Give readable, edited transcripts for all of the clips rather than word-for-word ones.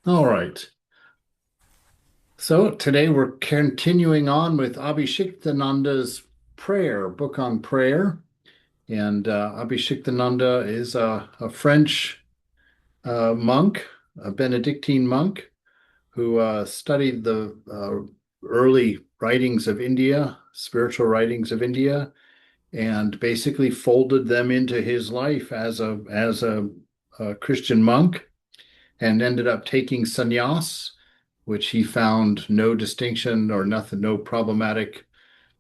All right. So today we're continuing on with Abhishiktananda's prayer, book on prayer. And Abhishiktananda is a French monk, a Benedictine monk, who studied the early writings of India, spiritual writings of India, and basically folded them into his life as a Christian monk, and ended up taking sannyas, which he found no distinction or nothing, no problematic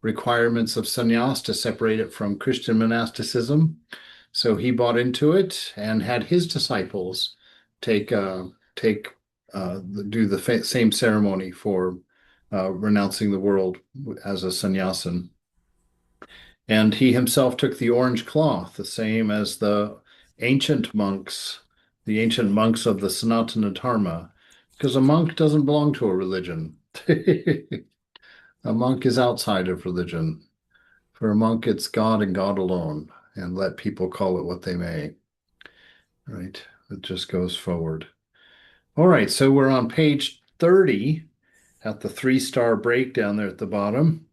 requirements of sannyas to separate it from Christian monasticism. So he bought into it and had his disciples take take do the same ceremony for renouncing the world as a sannyasin. And he himself took the orange cloth, the same as ancient monks, the ancient monks of the Sanatana Dharma, because a monk doesn't belong to a religion. A monk is outside of religion. For a monk, it's God and God alone, and let people call it what they may. Right? It just goes forward. All right, so we're on page 30 at the three-star breakdown there at the bottom.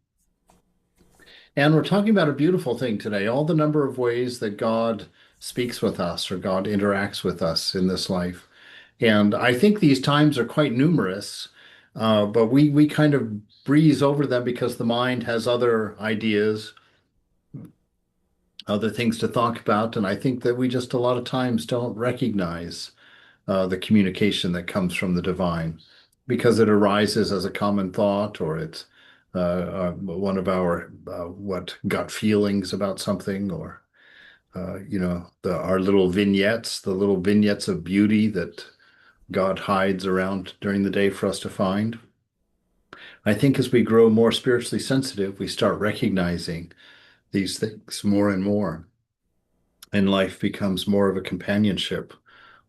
And we're talking about a beautiful thing today, all the number of ways that God speaks with us or God interacts with us in this life. And I think these times are quite numerous, but we kind of breeze over them because the mind has other ideas, other things to think about. And I think that we just a lot of times don't recognize the communication that comes from the divine because it arises as a common thought or it's one of our what gut feelings about something or our little vignettes, the little vignettes of beauty that God hides around during the day for us to find. I think as we grow more spiritually sensitive, we start recognizing these things more and more, and life becomes more of a companionship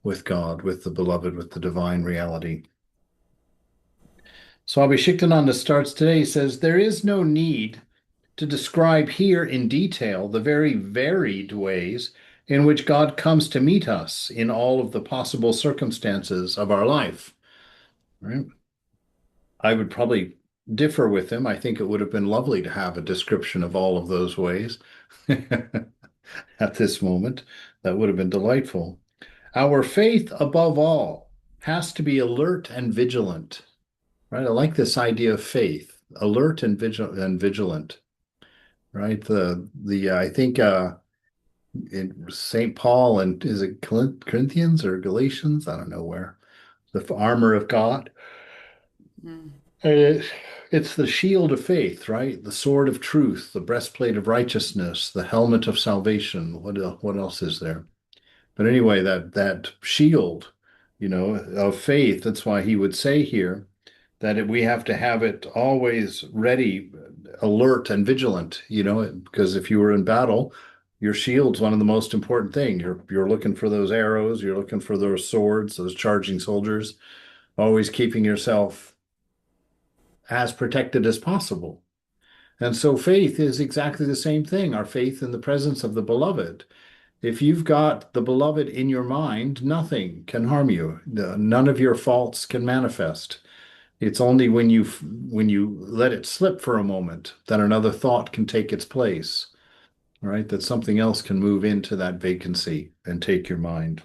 with God, with the beloved, with the divine reality. So Abhishektananda starts today, he says, there is no need to describe here in detail the very varied ways in which God comes to meet us in all of the possible circumstances of our life. Right? I would probably differ with him. I think it would have been lovely to have a description of all of those ways at this moment. That would have been delightful. Our faith, above all, has to be alert and vigilant. Right? I like this idea of faith, alert and vigilant. Right? The I think in St. Paul and is it Corinthians or Galatians? I don't know where. The armor of God. Mm. Uh, It's the shield of faith, right? The sword of truth, the breastplate of righteousness, the helmet of salvation. What else is there? But anyway, that shield, of faith. That's why he would say here that we have to have it always ready, alert and vigilant. Because if you were in battle, your shield's one of the most important thing. You're looking for those arrows. You're looking for those swords, those charging soldiers. Always keeping yourself as protected as possible. And so faith is exactly the same thing, our faith in the presence of the beloved. If you've got the beloved in your mind, nothing can harm you. None of your faults can manifest. It's only when you let it slip for a moment that another thought can take its place, right? That something else can move into that vacancy and take your mind.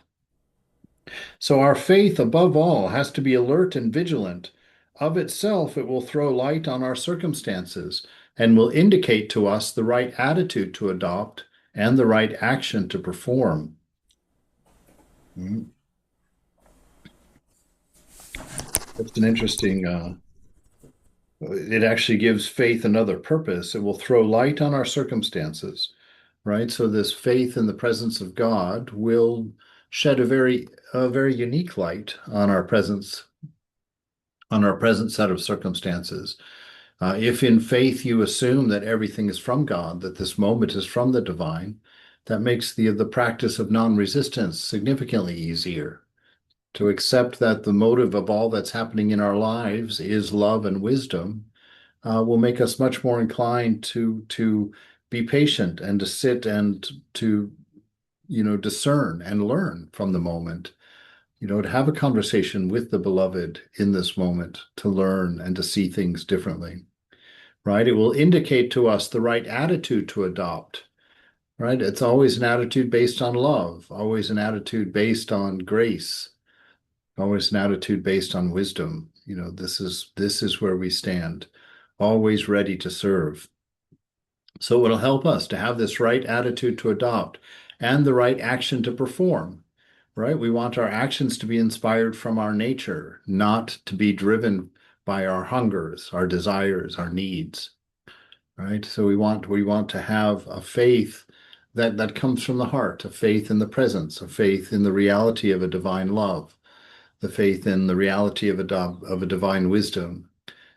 So our faith, above all, has to be alert and vigilant. Of itself, it will throw light on our circumstances and will indicate to us the right attitude to adopt and the right action to perform. Mm, That's an interesting, it actually gives faith another purpose. It will throw light on our circumstances, right? So this faith in the presence of God will shed a very unique light on our present set of circumstances. If in faith you assume that everything is from God, that this moment is from the divine, that makes the practice of non-resistance significantly easier. To accept that the motive of all that's happening in our lives is love and wisdom will make us much more inclined to be patient and to sit and to discern and learn from the moment to have a conversation with the beloved in this moment to learn and to see things differently, right? It will indicate to us the right attitude to adopt, right? It's always an attitude based on love, always an attitude based on grace, always an attitude based on wisdom. This is where we stand, always ready to serve. So it'll help us to have this right attitude to adopt and the right action to perform, right? We want our actions to be inspired from our nature, not to be driven by our hungers, our desires, our needs, right? So we want to have a faith that comes from the heart, a faith in the presence, a faith in the reality of a divine love, the faith in the reality of a divine wisdom,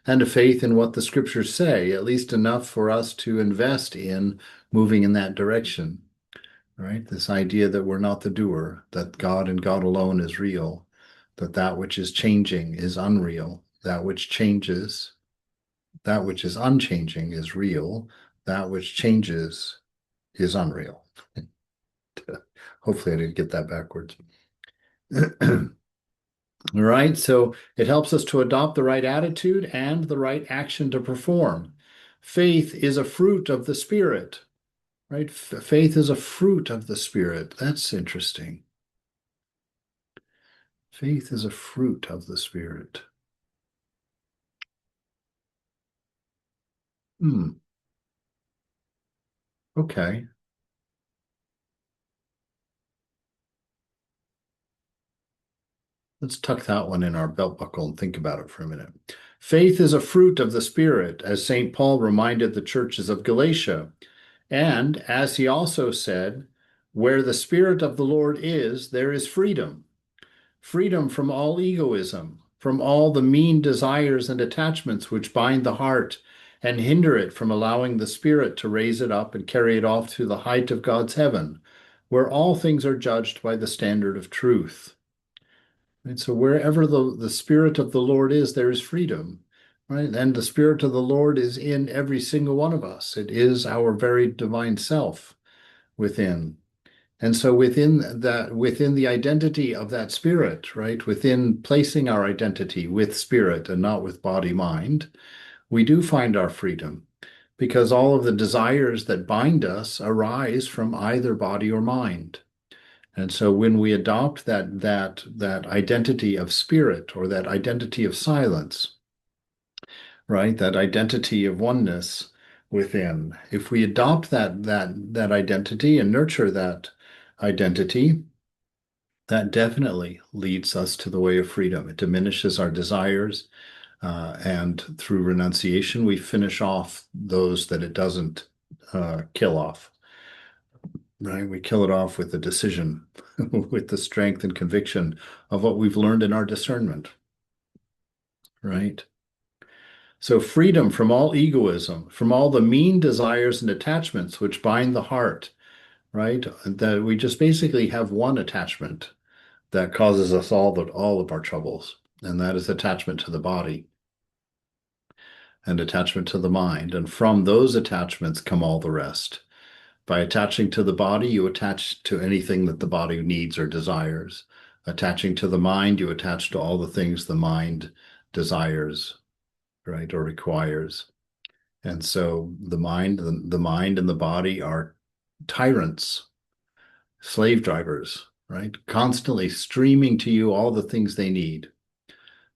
and a faith in what the scriptures say, at least enough for us to invest in moving in that direction, right? This idea that we're not the doer, that God and God alone is real, that that which is changing is unreal, that which changes, that which is unchanging is real, that which changes is unreal. Hopefully, I didn't get that backwards. All right, so it helps us to adopt the right attitude and the right action to perform. Faith is a fruit of the Spirit, right? Faith is a fruit of the Spirit. That's interesting. Faith is a fruit of the Spirit. Hmm. Okay. Let's tuck that one in our belt buckle and think about it for a minute. Faith is a fruit of the Spirit, as St. Paul reminded the churches of Galatia. And as he also said, where the Spirit of the Lord is, there is freedom. Freedom from all egoism, from all the mean desires and attachments which bind the heart and hinder it from allowing the Spirit to raise it up and carry it off to the height of God's heaven, where all things are judged by the standard of truth. And so wherever the Spirit of the Lord is, there is freedom, right? And the Spirit of the Lord is in every single one of us. It is our very divine self within. And so within the identity of that spirit, right, within placing our identity with spirit and not with body mind, we do find our freedom because all of the desires that bind us arise from either body or mind. And so when we adopt that identity of spirit or that identity of silence, right, that identity of oneness within, if we adopt that identity and nurture that identity, that definitely leads us to the way of freedom. It diminishes our desires, and through renunciation, we finish off those that it doesn't kill off. Right? We kill it off with the decision, with the strength and conviction of what we've learned in our discernment. Right? So, freedom from all egoism, from all the mean desires and attachments which bind the heart, right? That we just basically have one attachment that causes us all of our troubles, and that is attachment to the body and attachment to the mind. And from those attachments come all the rest. By attaching to the body, you attach to anything that the body needs or desires. Attaching to the mind, you attach to all the things the mind desires, right, or requires. And so the mind and the body are tyrants, slave drivers, right? Constantly streaming to you all the things they need,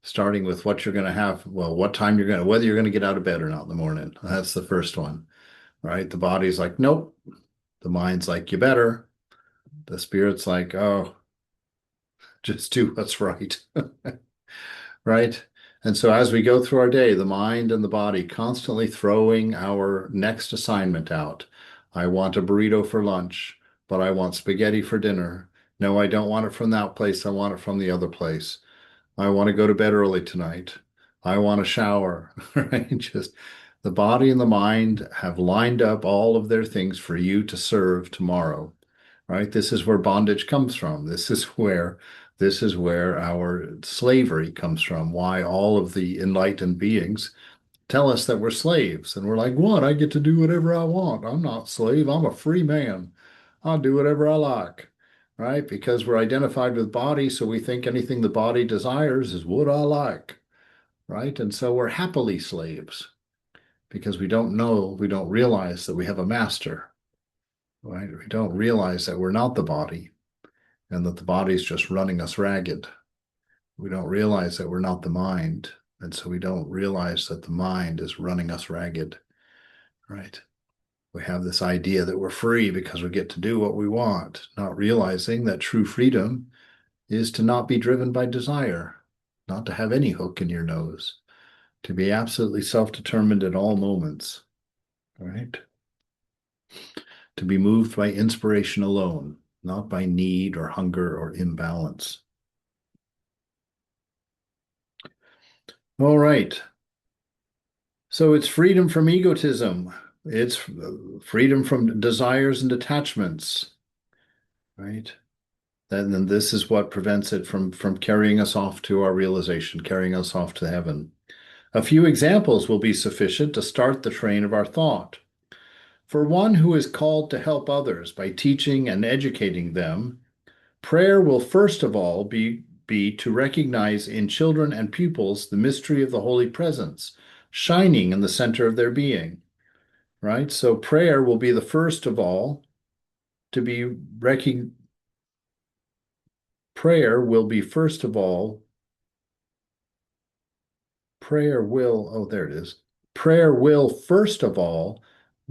starting with what you're going to have, well, what time you're going to, whether you're going to get out of bed or not in the morning. That's the first one, right? The body's like, nope. The mind's like, you better. The spirit's like, oh, just do what's right. Right? And so as we go through our day, the mind and the body constantly throwing our next assignment out. I want a burrito for lunch, but I want spaghetti for dinner. No, I don't want it from that place. I want it from the other place. I want to go to bed early tonight. I want a shower, right? Just the body and the mind have lined up all of their things for you to serve tomorrow, right? This is where bondage comes from. This is where our slavery comes from. Why all of the enlightened beings tell us that we're slaves. And we're like, what? I get to do whatever I want. I'm not a slave. I'm a free man. I'll do whatever I like. right? Because we're identified with body, so we think anything the body desires is what I like, right? And so we're happily slaves because we don't know, we don't realize that we have a master, right? We don't realize that we're not the body and that the body's just running us ragged. We don't realize that we're not the mind. And so we don't realize that the mind is running us ragged, right? We have this idea that we're free because we get to do what we want, not realizing that true freedom is to not be driven by desire, not to have any hook in your nose, to be absolutely self-determined at all moments, right? To be moved by inspiration alone, not by need or hunger or imbalance. All right. So it's freedom from egotism. It's freedom from desires and attachments, right? And then this is what prevents it from carrying us off to our realization, carrying us off to heaven. A few examples will be sufficient to start the train of our thought. For one who is called to help others by teaching and educating them, prayer will first of all be to recognize in children and pupils the mystery of the Holy Presence, shining in the center of their being, right? So prayer will be the first of all to be prayer will be first of all, prayer will, oh, there it is. Prayer will first of all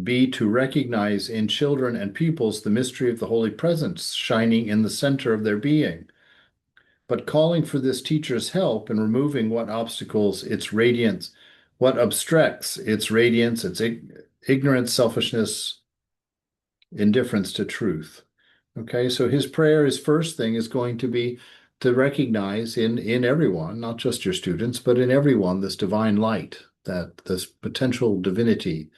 be to recognize in children and pupils the mystery of the Holy Presence shining in the center of their being. But calling for this teacher's help in removing what obstacles its radiance, what obstructs its radiance, its ignorance, selfishness, indifference to truth. Okay, so his prayer, his first thing is going to be to recognize in everyone, not just your students, but in everyone, this divine light, that this potential divinity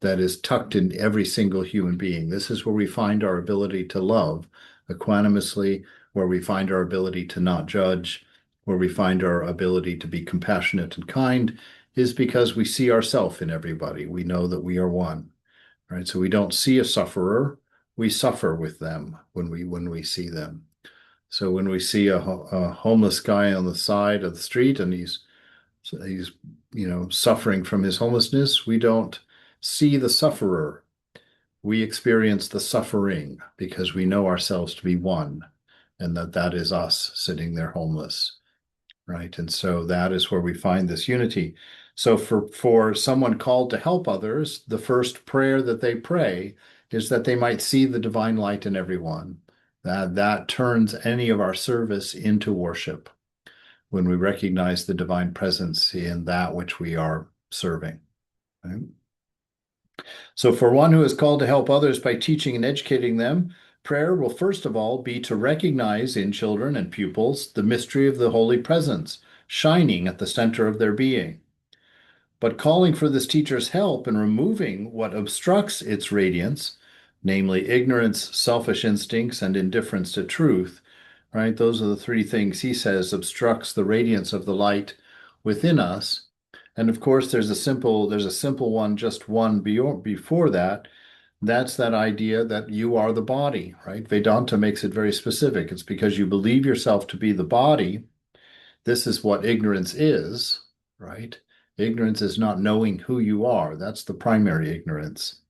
that is tucked in every single human being. This is where we find our ability to love equanimously, where we find our ability to not judge, where we find our ability to be compassionate and kind, is because we see ourselves in everybody. We know that we are one, right? So we don't see a sufferer, we suffer with them when we see them. So when we see a homeless guy on the side of the street and he's suffering from his homelessness, we don't see the sufferer. We experience the suffering because we know ourselves to be one and that is us sitting there homeless, right? And so that is where we find this unity. So for someone called to help others, the first prayer that they pray is that they might see the divine light in everyone. That turns any of our service into worship when we recognize the divine presence in that which we are serving. Right? So for one who is called to help others by teaching and educating them, prayer will first of all be to recognize in children and pupils the mystery of the Holy Presence, shining at the center of their being. But calling for this teacher's help in removing what obstructs its radiance, namely ignorance, selfish instincts, and indifference to truth, right? Those are the three things he says obstructs the radiance of the light within us. And of course, there's a simple one, just one before that. That's that idea that you are the body, right? Vedanta makes it very specific. It's because you believe yourself to be the body. This is what ignorance is, right? Ignorance is not knowing who you are. That's the primary ignorance.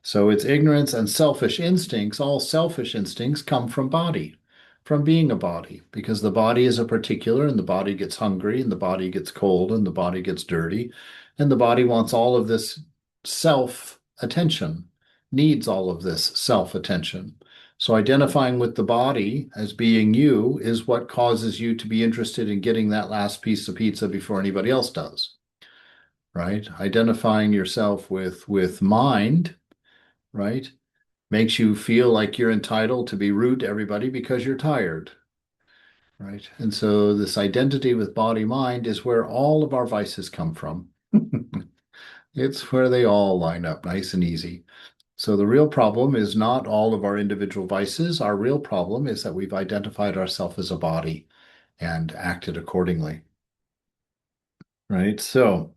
So it's ignorance and selfish instincts. All selfish instincts come from body, from being a body, because the body is a particular and the body gets hungry and the body gets cold and the body gets dirty. And the body wants all of this self attention, needs all of this self attention. So identifying with the body as being you is what causes you to be interested in getting that last piece of pizza before anybody else does, right? Identifying yourself with mind, right, makes you feel like you're entitled to be rude to everybody because you're tired, right? And so this identity with body mind is where all of our vices come from. It's where they all line up nice and easy. So the real problem is not all of our individual vices. Our real problem is that we've identified ourselves as a body and acted accordingly, right? So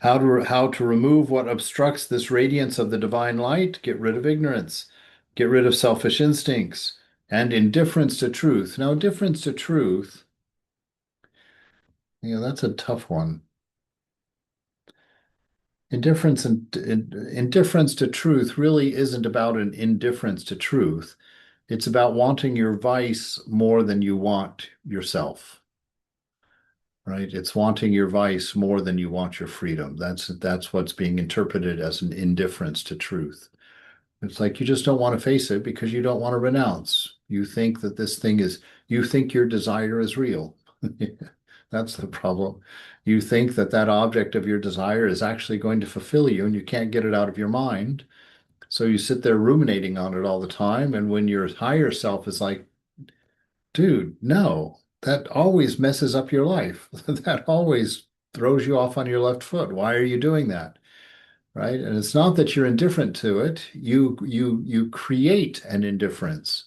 how to remove what obstructs this radiance of the divine light? Get rid of ignorance, get rid of selfish instincts, and indifference to truth. Now, indifference to truth, that's a tough one. Indifference to truth really isn't about an indifference to truth. It's about wanting your vice more than you want yourself, right? It's wanting your vice more than you want your freedom. That's what's being interpreted as an indifference to truth. It's like you just don't want to face it because you don't want to renounce. You think that you think your desire is real. That's the problem. You think that that object of your desire is actually going to fulfill you and you can't get it out of your mind. So you sit there ruminating on it all the time. And when your higher self is like, dude, no, that always messes up your life. That always throws you off on your left foot. Why are you doing that? Right? And it's not that you're indifferent to it. You create an indifference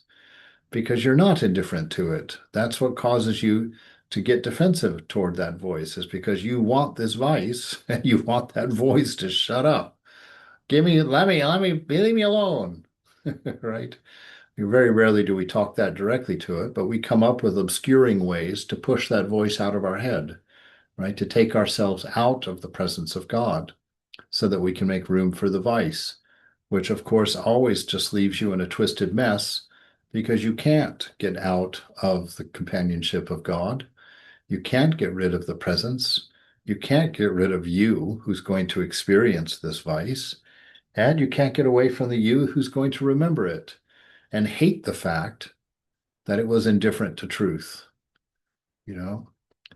because you're not indifferent to it. That's what causes you to get defensive toward that voice, is because you want this vice and you want that voice to shut up. Leave me alone. Right? Very rarely do we talk that directly to it, but we come up with obscuring ways to push that voice out of our head, right? To take ourselves out of the presence of God so that we can make room for the vice, which of course always just leaves you in a twisted mess because you can't get out of the companionship of God. You can't get rid of the presence. You can't get rid of you who's going to experience this vice. And you can't get away from the you who's going to remember it and hate the fact that it was indifferent to truth, you know?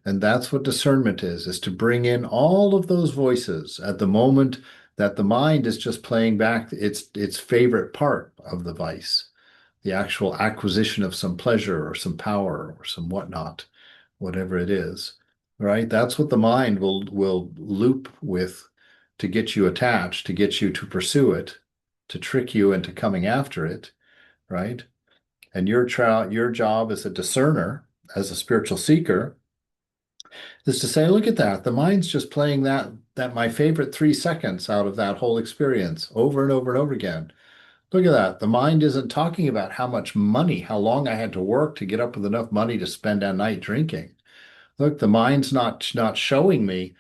And that's what discernment is to bring in all of those voices at the moment that the mind is just playing back its favorite part of the vice, the actual acquisition of some pleasure or some power or some whatnot, whatever it is, right? That's what the mind will loop with to get you attached, to get you to pursue it, to trick you into coming after it, right? And your job as a discerner, as a spiritual seeker, is to say, look at that. The mind's just playing that my favorite 3 seconds out of that whole experience over and over and over again. Look at that. The mind isn't talking about how much money, how long I had to work to get up with enough money to spend a night drinking. Look, the mind's not showing me,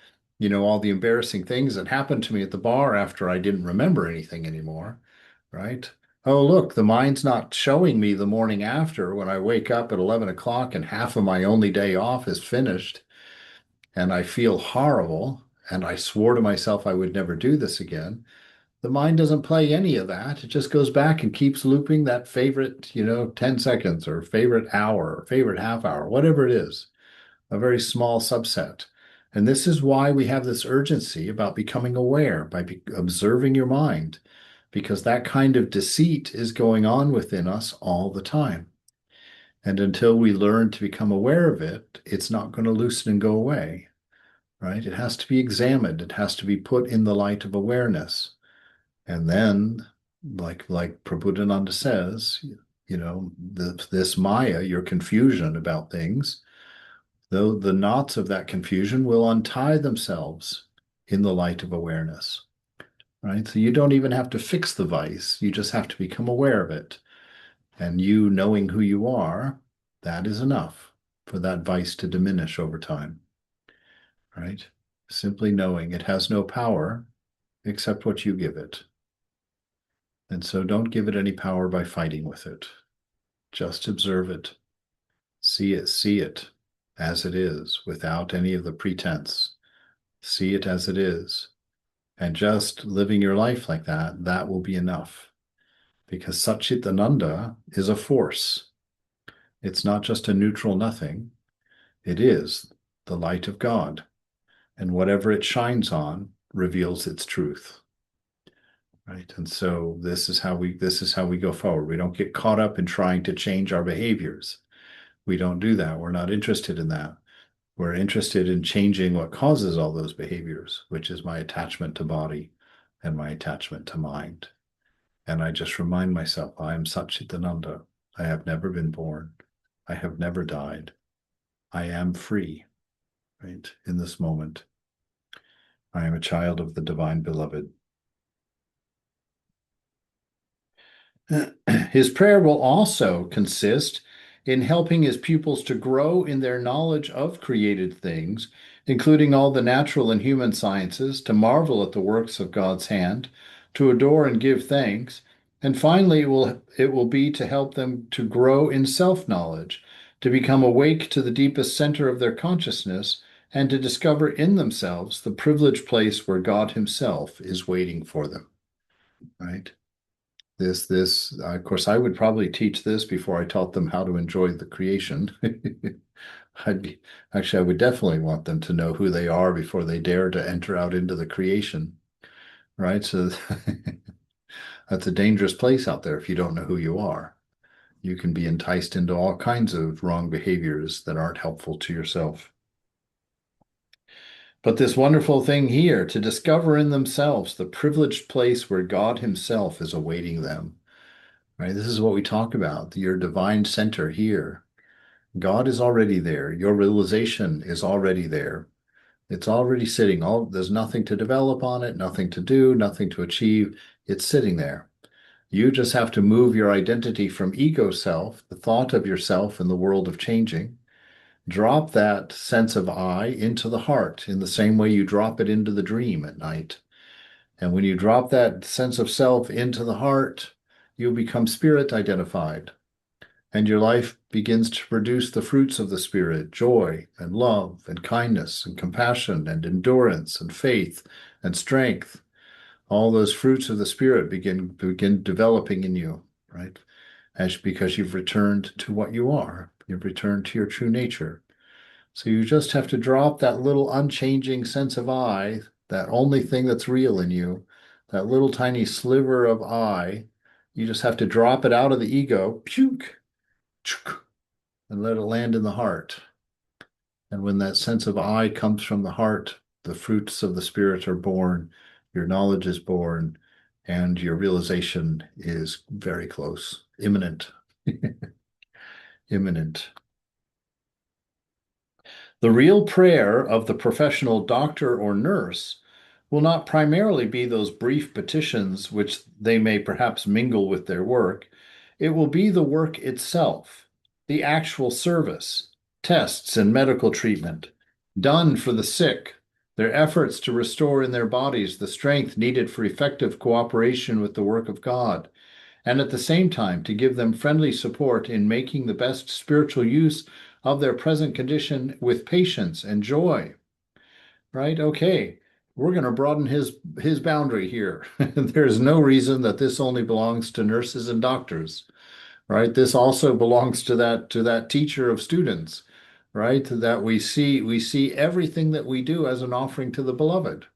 all the embarrassing things that happened to me at the bar after I didn't remember anything anymore, right? Oh, look, the mind's not showing me the morning after when I wake up at 11 o'clock and half of my only day off is finished and I feel horrible and I swore to myself I would never do this again. The mind doesn't play any of that. It just goes back and keeps looping that favorite, 10 seconds or favorite hour or favorite half hour, whatever it is, a very small subset. And this is why we have this urgency about becoming aware by observing your mind, because that kind of deceit is going on within us all the time. And until we learn to become aware of it, it's not going to loosen and go away, right? It has to be examined. It has to be put in the light of awareness. And then, like Prabhupada says, this Maya, your confusion about things, though the knots of that confusion will untie themselves in the light of awareness, right? So you don't even have to fix the vice. You just have to become aware of it. And you knowing who you are, that is enough for that vice to diminish over time, right? Simply knowing it has no power except what you give it. And so don't give it any power by fighting with it. Just observe it. See it as it is without any of the pretense. See it as it is. And just living your life like that, that will be enough. Because Satchitananda is a force. It's not just a neutral nothing. It is the light of God. And whatever it shines on reveals its truth. Right. And so this is how we go forward. We don't get caught up in trying to change our behaviors. We don't do that. We're not interested in that. We're interested in changing what causes all those behaviors, which is my attachment to body and my attachment to mind. And I just remind myself, I am Satchitananda. I have never been born. I have never died. I am free, right? In this moment, I am a child of the divine beloved. His prayer will also consist in helping his pupils to grow in their knowledge of created things, including all the natural and human sciences, to marvel at the works of God's hand, to adore and give thanks, and finally it will be to help them to grow in self-knowledge, to become awake to the deepest center of their consciousness, and to discover in themselves the privileged place where God himself is waiting for them, right? Of course, I would probably teach this before I taught them how to enjoy the creation. I'd be, actually, I would definitely want them to know who they are before they dare to enter out into the creation, right? So that's a dangerous place out there if you don't know who you are. You can be enticed into all kinds of wrong behaviors that aren't helpful to yourself. But this wonderful thing here, to discover in themselves the privileged place where God himself is awaiting them. Right? This is what we talk about, your divine center here. God is already there. Your realization is already there. It's already sitting. There's nothing to develop on it, nothing to do, nothing to achieve. It's sitting there. You just have to move your identity from ego self, the thought of yourself in the world of changing. Drop that sense of I into the heart in the same way you drop it into the dream at night. And when you drop that sense of self into the heart, you become spirit identified, and your life begins to produce the fruits of the Spirit: joy and love and kindness and compassion and endurance and faith and strength. All those fruits of the Spirit begin developing in you, right? Because you've returned to what you are. You've returned to your true nature. So you just have to drop that little unchanging sense of I, that only thing that's real in you, that little tiny sliver of I. You just have to drop it out of the ego, puke, and let it land in the heart. And when that sense of I comes from the heart, the fruits of the Spirit are born, your knowledge is born, and your realization is very close, imminent. Imminent. The real prayer of the professional doctor or nurse will not primarily be those brief petitions which they may perhaps mingle with their work. It will be the work itself, the actual service, tests and medical treatment, done for the sick, their efforts to restore in their bodies the strength needed for effective cooperation with the work of God, and at the same time to give them friendly support in making the best spiritual use of their present condition with patience and joy. Right? Okay, we're going to broaden his boundary here. There's no reason that this only belongs to nurses and doctors, right? This also belongs to that teacher of students, right? That we see everything that we do as an offering to the beloved.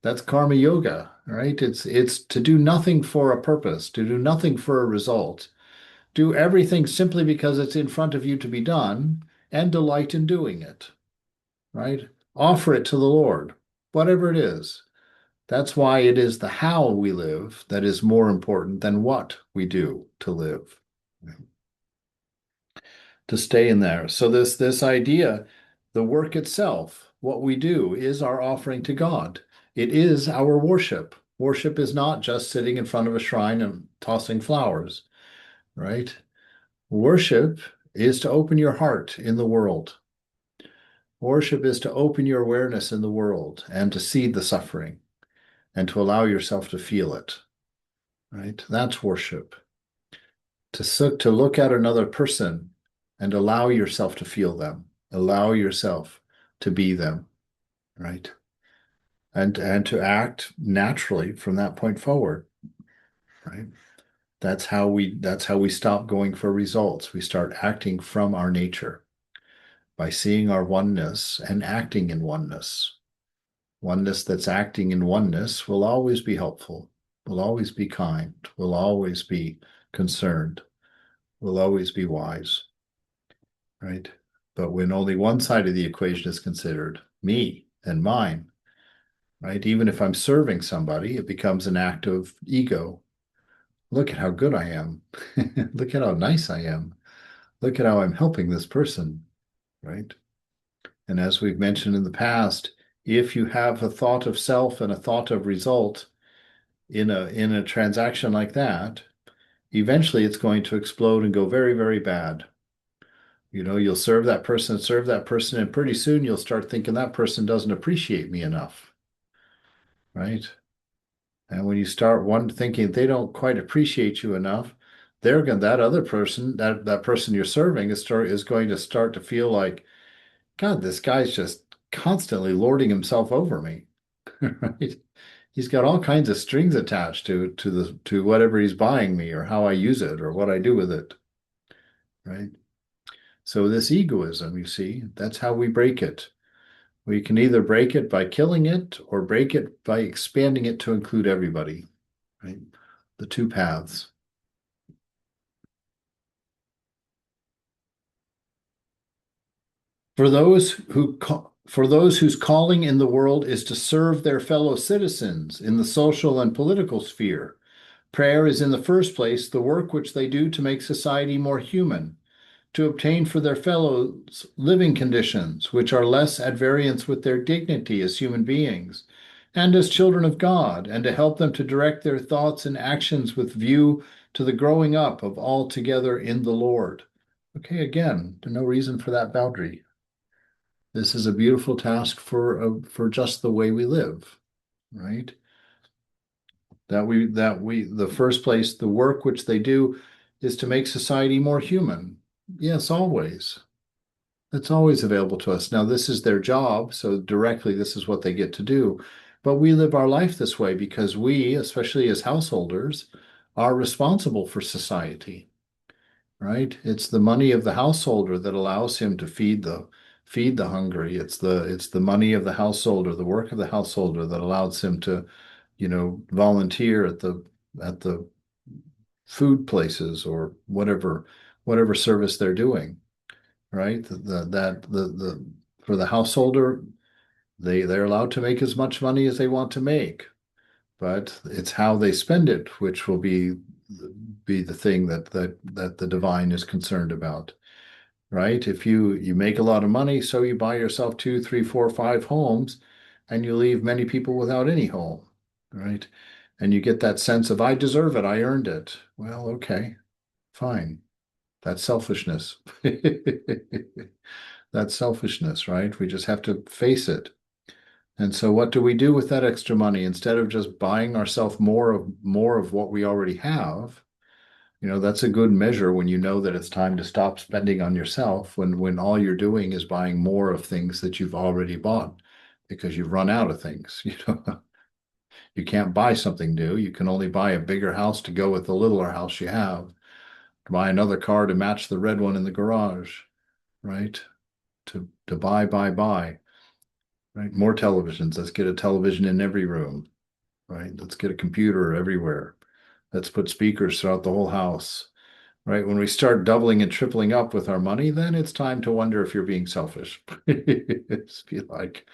That's karma yoga, right? It's to do nothing for a purpose, to do nothing for a result. Do everything simply because it's in front of you to be done, and delight in doing it, right? Offer it to the Lord, whatever it is. That's why it is the how we live that is more important than what we do to live, to stay in there. So this idea, the work itself, what we do is our offering to God. It is our worship. Worship is not just sitting in front of a shrine and tossing flowers, right? Worship is to open your heart in the world. Worship is to open your awareness in the world and to see the suffering and to allow yourself to feel it, right? That's worship. To look at another person and allow yourself to feel them, allow yourself to be them, right? And to act naturally from that point forward, right? That's how we stop going for results. We start acting from our nature by seeing our oneness and acting in oneness. Oneness that's acting in oneness will always be helpful, will always be kind, will always be concerned, will always be wise, right? But when only one side of the equation is considered, me and mine, right? Even if I'm serving somebody, it becomes an act of ego. Look at how good I am. Look at how nice I am. Look at how I'm helping this person, right? And as we've mentioned in the past, if you have a thought of self and a thought of result in a transaction like that, eventually it's going to explode and go very, very bad. You'll serve that person, and pretty soon you'll start thinking that person doesn't appreciate me enough, right? And when you start one thinking they don't quite appreciate you enough, that other person, that person you're serving is going to start to feel like, God, this guy's just constantly lording himself over me, right? He's got all kinds of strings attached to whatever he's buying me or how I use it or what I do with it, right? So this egoism, you see, that's how we break it. We can either break it by killing it or break it by expanding it to include everybody, right? The two paths. For those whose calling in the world is to serve their fellow citizens in the social and political sphere, prayer is in the first place the work which they do to make society more human, to obtain for their fellows living conditions which are less at variance with their dignity as human beings and as children of God, and to help them to direct their thoughts and actions with view to the growing up of all together in the Lord. Okay, again, there's no reason for that boundary. This is a beautiful task for just the way we live, right? The first place, the work which they do is to make society more human. Yes, always. It's always available to us. Now, this is their job, so directly this is what they get to do. But we live our life this way because we, especially as householders, are responsible for society, right? It's the money of the householder that allows him to feed the hungry. It's the money of the householder, the work of the householder that allows him to, volunteer at the food places or whatever service they're doing, right? For the householder, they're allowed to make as much money as they want to make, but it's how they spend it which will be the thing that the divine is concerned about, right? If you make a lot of money, so you buy yourself two, three, four, five homes, and you leave many people without any home, right? And you get that sense of I deserve it, I earned it. Well, okay, fine. That's selfishness. That's selfishness, right? We just have to face it. And so what do we do with that extra money? Instead of just buying ourselves more of what we already have, that's a good measure when you know that it's time to stop spending on yourself when all you're doing is buying more of things that you've already bought because you've run out of things. You can't buy something new. You can only buy a bigger house to go with the littler house you have, buy another car to match the red one in the garage, right? To buy, right? More televisions. Let's get a television in every room, right? Let's get a computer everywhere. Let's put speakers throughout the whole house, right? When we start doubling and tripling up with our money, then it's time to wonder if you're being selfish. It's be like,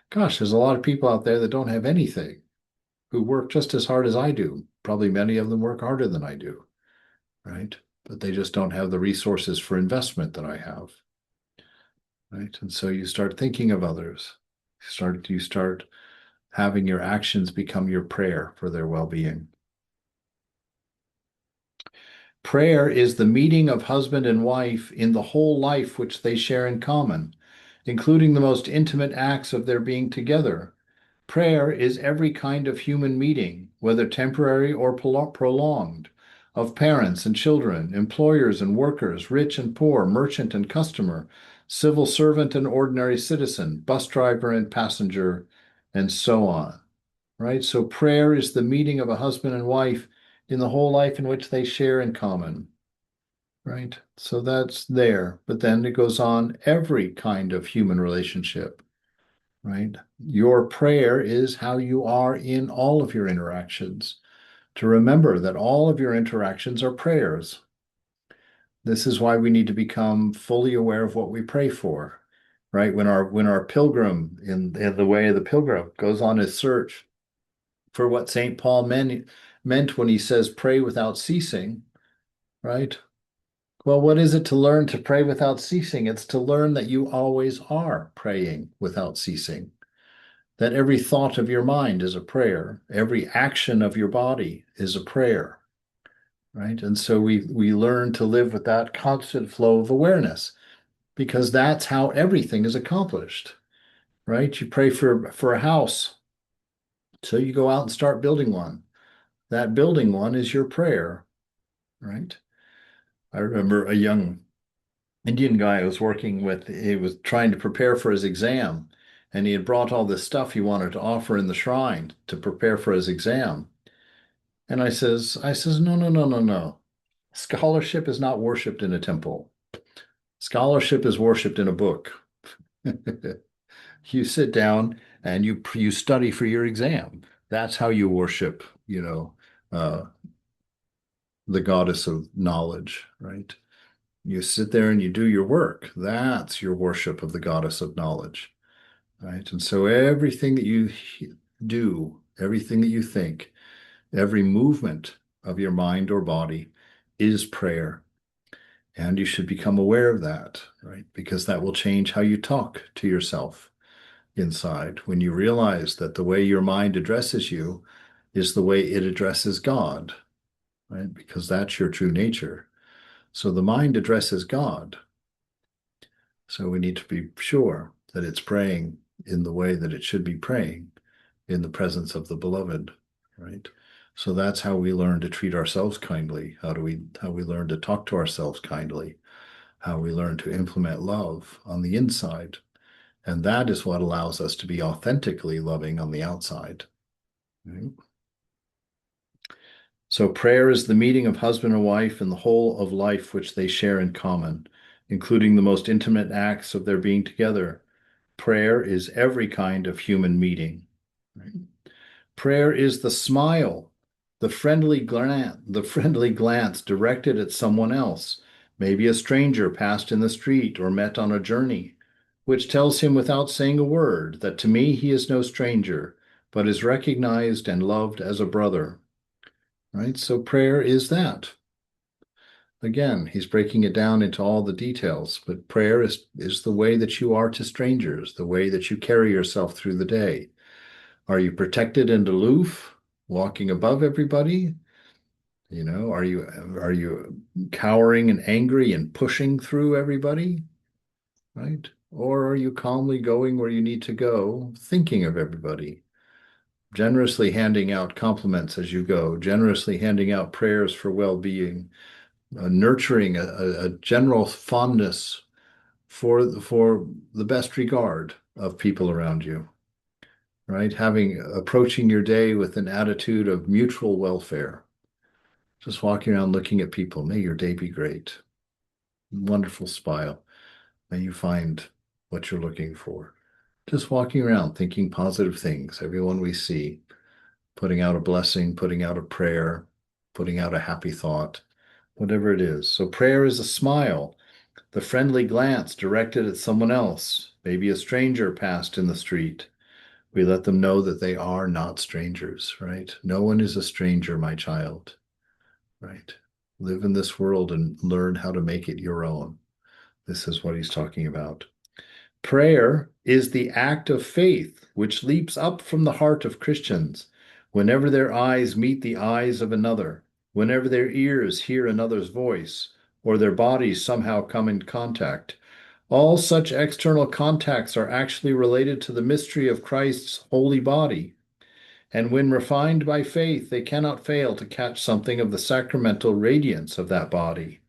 gosh, there's a lot of people out there that don't have anything who work just as hard as I do. Probably many of them work harder than I do, right? But they just don't have the resources for investment that I have, right? And so you start thinking of others. You start having your actions become your prayer for their well-being. Prayer is the meeting of husband and wife in the whole life which they share in common, including the most intimate acts of their being together. Prayer is every kind of human meeting, whether temporary or prolonged, of parents and children, employers and workers, rich and poor, merchant and customer, civil servant and ordinary citizen, bus driver and passenger, and so on. Right? So prayer is the meeting of a husband and wife in the whole life in which they share in common. Right? So that's there. But then it goes on every kind of human relationship. Right? Your prayer is how you are in all of your interactions. To remember that all of your interactions are prayers. This is why we need to become fully aware of what we pray for. Right? When our pilgrim in the way of the pilgrim goes on his search for what St. Paul meant when he says pray without ceasing, right? Well, what is it to learn to pray without ceasing? It's to learn that you always are praying without ceasing, that every thought of your mind is a prayer, every action of your body is a prayer, right? And so we learn to live with that constant flow of awareness because that's how everything is accomplished, right? You pray for a house, so you go out and start building one. That building one is your prayer, right? I remember a young Indian guy I was working with, he was trying to prepare for his exam, and he had brought all this stuff he wanted to offer in the shrine to prepare for his exam. And I says, no, no, no, no, no. Scholarship is not worshipped in a temple. Scholarship is worshipped in a book. You sit down and you study for your exam. That's how you worship, uh, the goddess of knowledge, right? You sit there and you do your work. That's your worship of the goddess of knowledge, right? And so everything that you do, everything that you think, every movement of your mind or body is prayer. And you should become aware of that, right? Because that will change how you talk to yourself inside. When you realize that the way your mind addresses you is the way it addresses God, right? Because that's your true nature. So the mind addresses God. So we need to be sure that it's praying in the way that it should be praying in the presence of the beloved, right? So that's how we learn to treat ourselves kindly. How we learn to talk to ourselves kindly, how we learn to implement love on the inside. And that is what allows us to be authentically loving on the outside. Right? So prayer is the meeting of husband and wife in the whole of life which they share in common, including the most intimate acts of their being together. Prayer is every kind of human meeting. Right? Prayer is the smile, the friendly glance directed at someone else, maybe a stranger passed in the street or met on a journey, which tells him without saying a word that to me he is no stranger, but is recognized and loved as a brother. Right? So prayer is that. Again, he's breaking it down into all the details, but prayer is the way that you are to strangers, the way that you carry yourself through the day. Are you protected and aloof, walking above everybody? Are you cowering and angry and pushing through everybody? Right? Or are you calmly going where you need to go, thinking of everybody? Generously handing out compliments as you go, generously handing out prayers for well-being, nurturing a general fondness for the best regard of people around you, right? Approaching your day with an attitude of mutual welfare, just walking around looking at people. May your day be great. Wonderful smile. May you find what you're looking for. Just walking around thinking positive things, everyone we see, putting out a blessing, putting out a prayer, putting out a happy thought, whatever it is. So prayer is a smile, the friendly glance directed at someone else, maybe a stranger passed in the street. We let them know that they are not strangers, right? No one is a stranger, my child, right? Live in this world and learn how to make it your own. This is what he's talking about. Prayer is the act of faith which leaps up from the heart of Christians whenever their eyes meet the eyes of another, whenever their ears hear another's voice, or their bodies somehow come in contact. All such external contacts are actually related to the mystery of Christ's holy body, and when refined by faith, they cannot fail to catch something of the sacramental radiance of that body.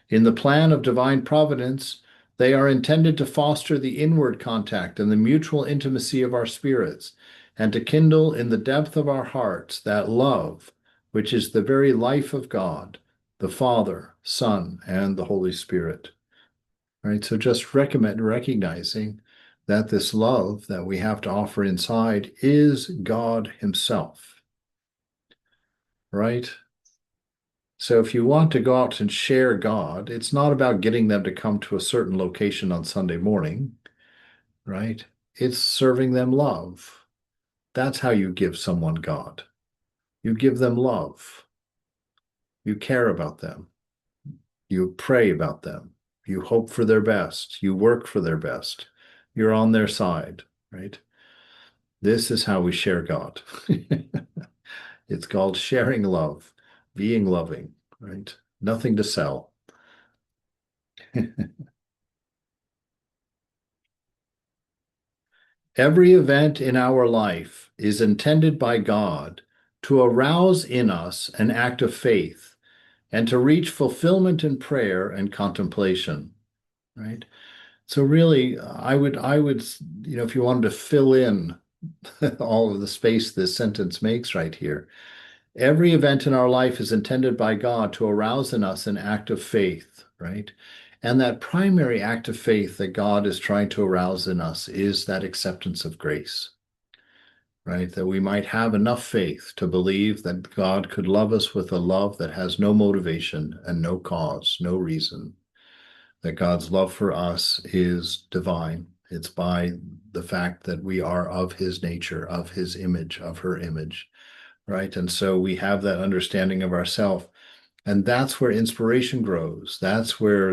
In the plan of divine providence, they are intended to foster the inward contact and the mutual intimacy of our spirits, and to kindle in the depth of our hearts that love which is the very life of God, the Father, Son, and the Holy Spirit. Right? So just recognizing that this love that we have to offer inside is God Himself. Right? So if you want to go out and share God, it's not about getting them to come to a certain location on Sunday morning, right? It's serving them love. That's how you give someone God. You give them love. You care about them. You pray about them. You hope for their best. You work for their best. You're on their side, right? This is how we share God. It's called sharing love, being loving, right? Nothing to sell. Every event in our life is intended by God to arouse in us an act of faith and to reach fulfillment in prayer and contemplation, right? So really, I would, if you wanted to fill in all of the space this sentence makes right here, every event in our life is intended by God to arouse in us an act of faith, right? And that primary act of faith that God is trying to arouse in us is that acceptance of grace, right? That we might have enough faith to believe that God could love us with a love that has no motivation and no cause, no reason. That God's love for us is divine. It's by the fact that we are of his nature, of his image, of her image, right? And so we have that understanding of ourself, and that's where inspiration grows. That's where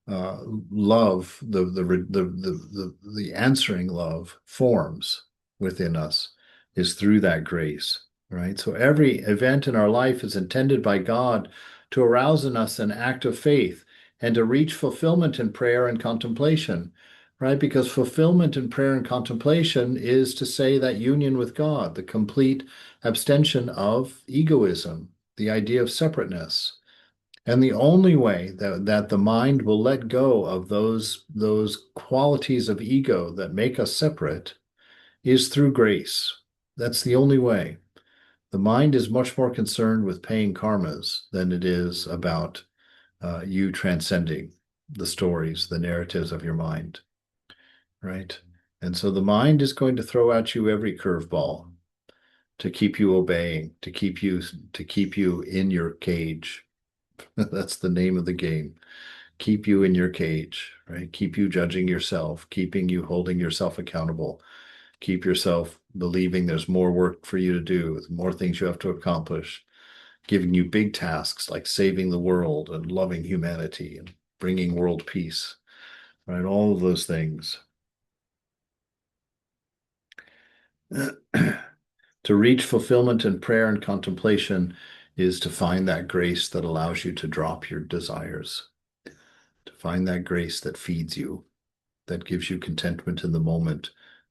uh, love, the answering love forms within us, is through that grace, right? So every event in our life is intended by God to arouse in us an act of faith and to reach fulfillment in prayer and contemplation, right? Because fulfillment in prayer and contemplation is to say that union with God, the complete abstention of egoism, the idea of separateness. And the only way that the mind will let go of those qualities of ego that make us separate is through grace. That's the only way. The mind is much more concerned with paying karmas than it is about you transcending the stories, the narratives of your mind, right? And so the mind is going to throw at you every curveball to keep you obeying, to keep you in your cage. That's the name of the game. Keep you in your cage, right? Keep you judging yourself, keeping you holding yourself accountable, keep yourself believing there's more work for you to do, more things you have to accomplish, giving you big tasks like saving the world and loving humanity and bringing world peace, right? All of those things. To reach fulfillment in prayer and contemplation is to find that grace that allows you to drop your desires, to find that grace that feeds you, that gives you contentment in the moment,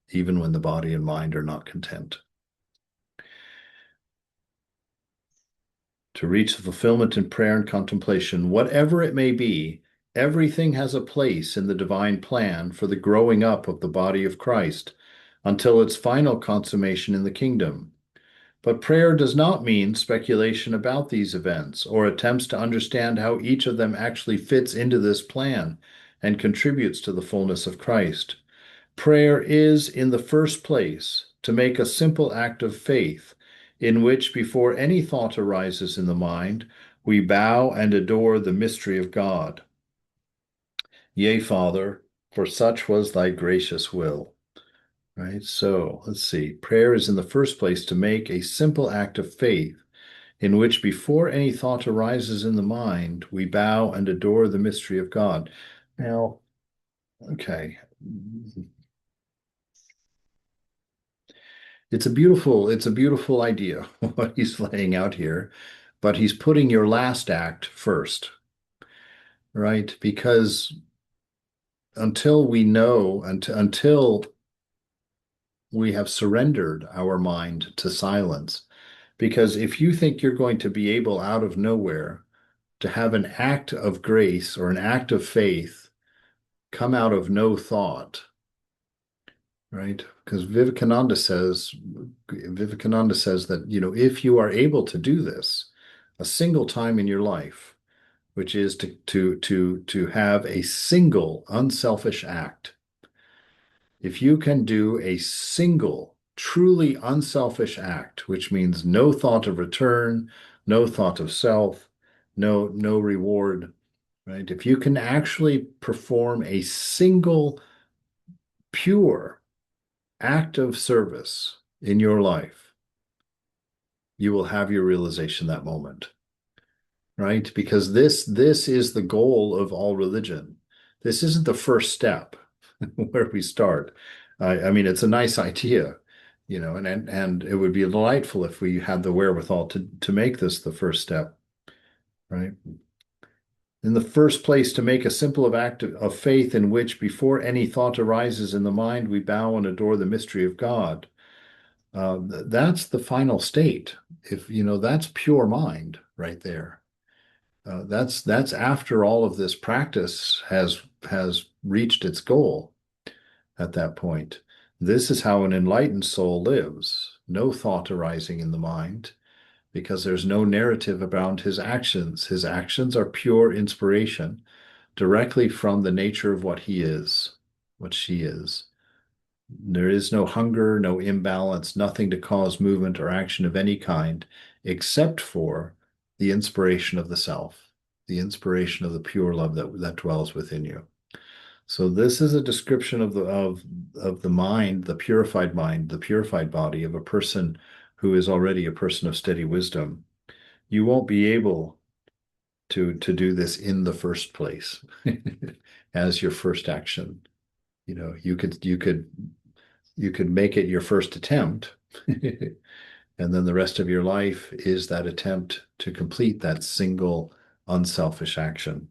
even when the body and mind are not content. To reach the fulfillment in prayer and contemplation, whatever it may be, everything has a place in the divine plan for the growing up of the body of Christ until its final consummation in the kingdom. But prayer does not mean speculation about these events or attempts to understand how each of them actually fits into this plan and contributes to the fullness of Christ. Prayer is, in the first place, to make a simple act of faith, in which, before any thought arises in the mind, we bow and adore the mystery of God. Yea, Father, for such was thy gracious will. Right? So let's see. Prayer is in the first place to make a simple act of faith, in which, before any thought arises in the mind, we bow and adore the mystery of God. Now, okay. It's a beautiful idea what he's laying out here, but he's putting your last act first, right? Because until we know, until we have surrendered our mind to silence, because if you think you're going to be able out of nowhere to have an act of grace or an act of faith come out of no thought, right? Because Vivekananda says that, if you are able to do this a single time in your life, which is to have a single unselfish act, if you can do a single truly unselfish act, which means no thought of return, no thought of self, no reward, right? If you can actually perform a single pure act of service in your life, you will have your realization that moment, right? Because this is the goal of all religion. This isn't the first step where we start. I mean, it's a nice idea, and it would be delightful if we had the wherewithal to make this the first step. right? In the first place, to make a simple act of faith in which, before any thought arises in the mind, we bow and adore the mystery of God. That's the final state. If you know, that's pure mind right there. That's after all of this practice has reached its goal at that point. This is how an enlightened soul lives. No thought arising in the mind, because there's no narrative about his actions. His actions are pure inspiration directly from the nature of what he is, what she is. There is no hunger, no imbalance, nothing to cause movement or action of any kind, except for the inspiration of the self, the inspiration of the pure love that dwells within you. So this is a description of the mind, the purified body of a person who is already a person of steady wisdom. You won't be able to do this in the first place as your first action. You know, you could make it your first attempt, and then the rest of your life is that attempt to complete that single unselfish action.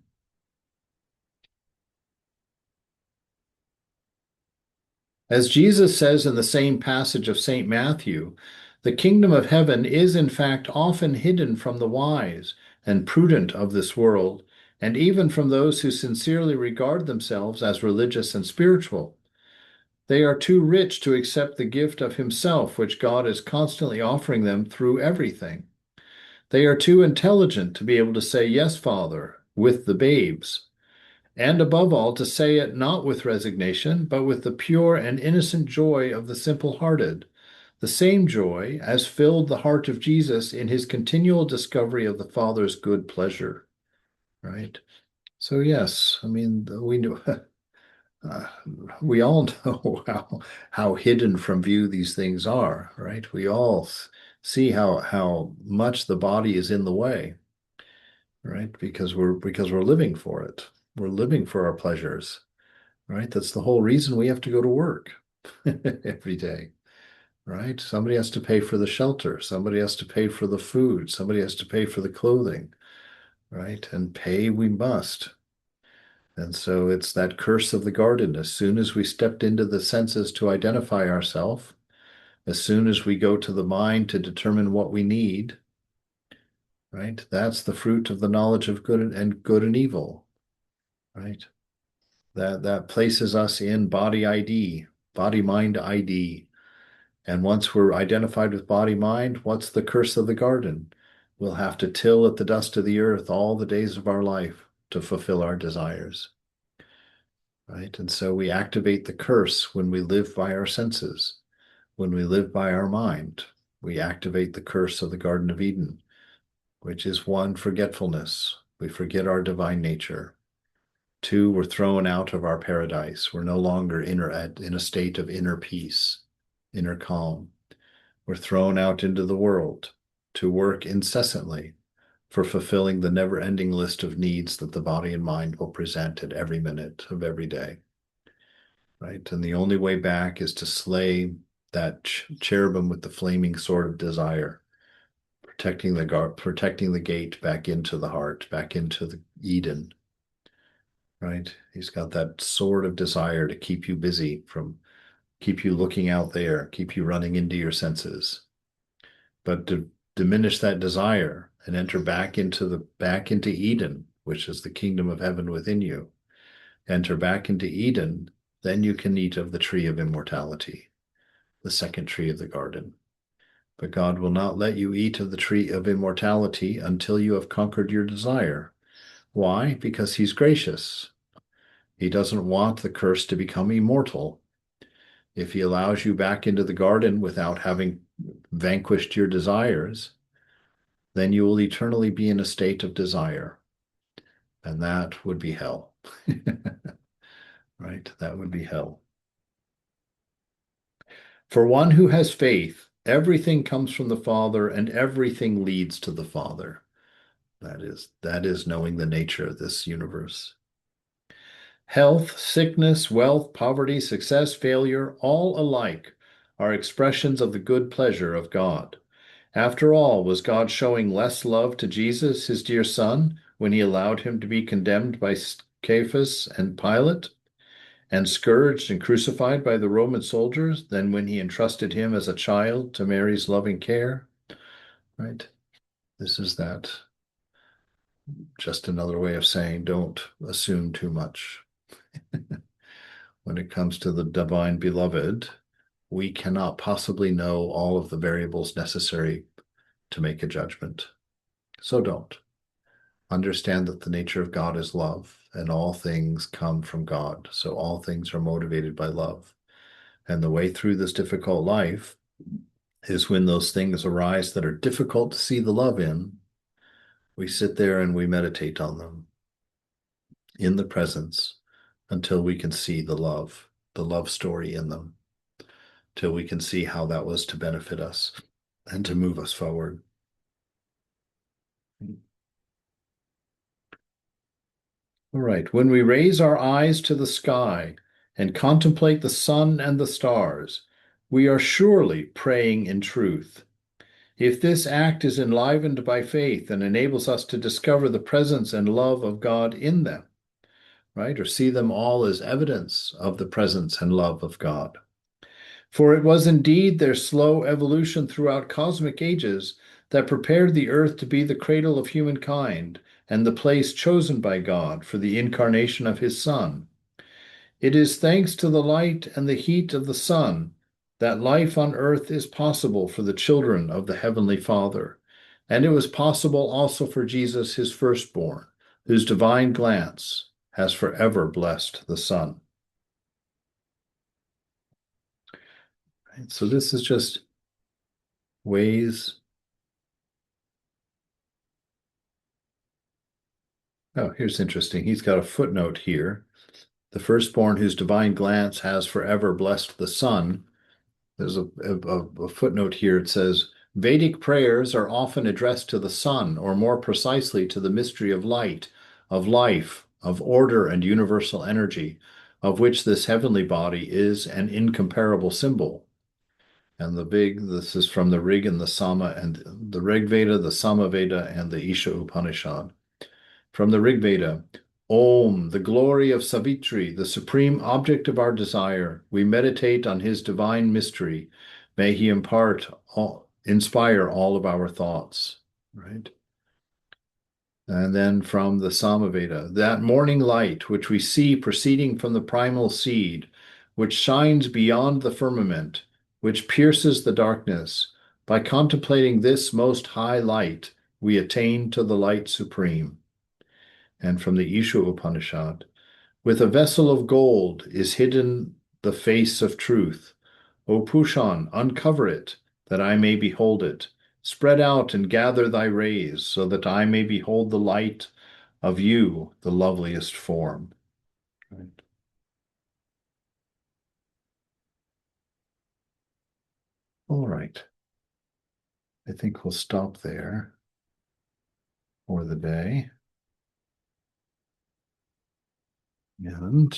As Jesus says in the same passage of St. Matthew, the kingdom of heaven is in fact often hidden from the wise and prudent of this world, and even from those who sincerely regard themselves as religious and spiritual. They are too rich to accept the gift of Himself, which God is constantly offering them through everything. They are too intelligent to be able to say, "Yes, Father," with the babes, and above all, to say it not with resignation, but with the pure and innocent joy of the simple-hearted, the same joy as filled the heart of Jesus in his continual discovery of the Father's good pleasure, right? So yes, I mean, we know, uh, we all know how hidden from view these things are, right? We all see how much the body is in the way, right? Because we're living for it. We're living for our pleasures, right? That's the whole reason we have to go to work every day, right? Somebody has to pay for the shelter, somebody has to pay for the food, somebody has to pay for the clothing, right? And pay we must. And so it's that curse of the garden. As soon as we stepped into the senses to identify ourselves, as soon as we go to the mind to determine what we need, right? That's the fruit of the knowledge of good and evil, right? That places us in body ID, body mind ID. And once we're identified with body mind, what's the curse of the garden? We'll have to till at the dust of the earth all the days of our life to fulfill our desires. Right? And so we activate the curse when we live by our senses, when we live by our mind. We activate the curse of the Garden of Eden, which is one, forgetfulness. We forget our divine nature. Two, we're thrown out of our paradise. We're no longer in a state of inner peace, inner calm. We're thrown out into the world to work incessantly for fulfilling the never-ending list of needs that the body and mind will present at every minute of every day. Right? And the only way back is to slay that cherubim with the flaming sword of desire, protecting the gate back into the heart, back into the Eden. Right? He's got that sword of desire to keep you busy, from keep you looking out there, keep you running into your senses. But to diminish that desire and enter back into Eden, which is the kingdom of heaven within you. Enter back into Eden, then you can eat of the tree of immortality, the second tree of the garden. But God will not let you eat of the tree of immortality until you have conquered your desire. Why? Because He's gracious. He doesn't want the curse to become immortal. If He allows you back into the garden without having vanquished your desires, then you will eternally be in a state of desire. And that would be hell. Right? That would be hell. For one who has faith, everything comes from the Father and everything leads to the Father. That is knowing the nature of this universe. Health, sickness, wealth, poverty, success, failure, all alike are expressions of the good pleasure of God. After all, was God showing less love to Jesus, his dear son, when he allowed him to be condemned by Caiaphas and Pilate, and scourged and crucified by the Roman soldiers, than when he entrusted him as a child to Mary's loving care? Right? This is that. Just another way of saying don't assume too much. When it comes to the divine beloved, we cannot possibly know all of the variables necessary to make a judgment. So don't. Understand that the nature of God is love, and all things come from God. So all things are motivated by love. And the way through this difficult life is when those things arise that are difficult to see the love in, we sit there and we meditate on them in the presence until we can see the love story in them, till we can see how that was to benefit us and to move us forward. All right, when we raise our eyes to the sky and contemplate the sun and the stars, we are surely praying in truth. If this act is enlivened by faith and enables us to discover the presence and love of God in them, right, or see them all as evidence of the presence and love of God. For it was indeed their slow evolution throughout cosmic ages that prepared the earth to be the cradle of humankind and the place chosen by God for the incarnation of his Son. It is thanks to the light and the heat of the sun that life on earth is possible for the children of the Heavenly Father, and it was possible also for Jesus, his firstborn, whose divine glance has forever blessed the Son. Right? So this is just ways. Oh, here's interesting. He's got a footnote here. The firstborn whose divine glance has forever blessed the Son. There's a footnote here. It says, Vedic prayers are often addressed to the sun, or more precisely to the mystery of light, of life, of order and universal energy, of which this heavenly body is an incomparable symbol. And this is from the Rig and the Sama, and the Rig Veda, the Sama Veda, and the Isha Upanishad. From the Rig Veda, Om, the glory of Savitri, the supreme object of our desire, we meditate on his divine mystery. May he inspire all of our thoughts, right? And then from the Samaveda, that morning light which we see proceeding from the primal seed, which shines beyond the firmament, which pierces the darkness. By contemplating this most high light, we attain to the light supreme. And from the Isha Upanishad, with a vessel of gold is hidden the face of truth. O Pushan, uncover it, that I may behold it. Spread out and gather thy rays, so that I may behold the light of you, the loveliest form. Right. All right. I think we'll stop there for the day. And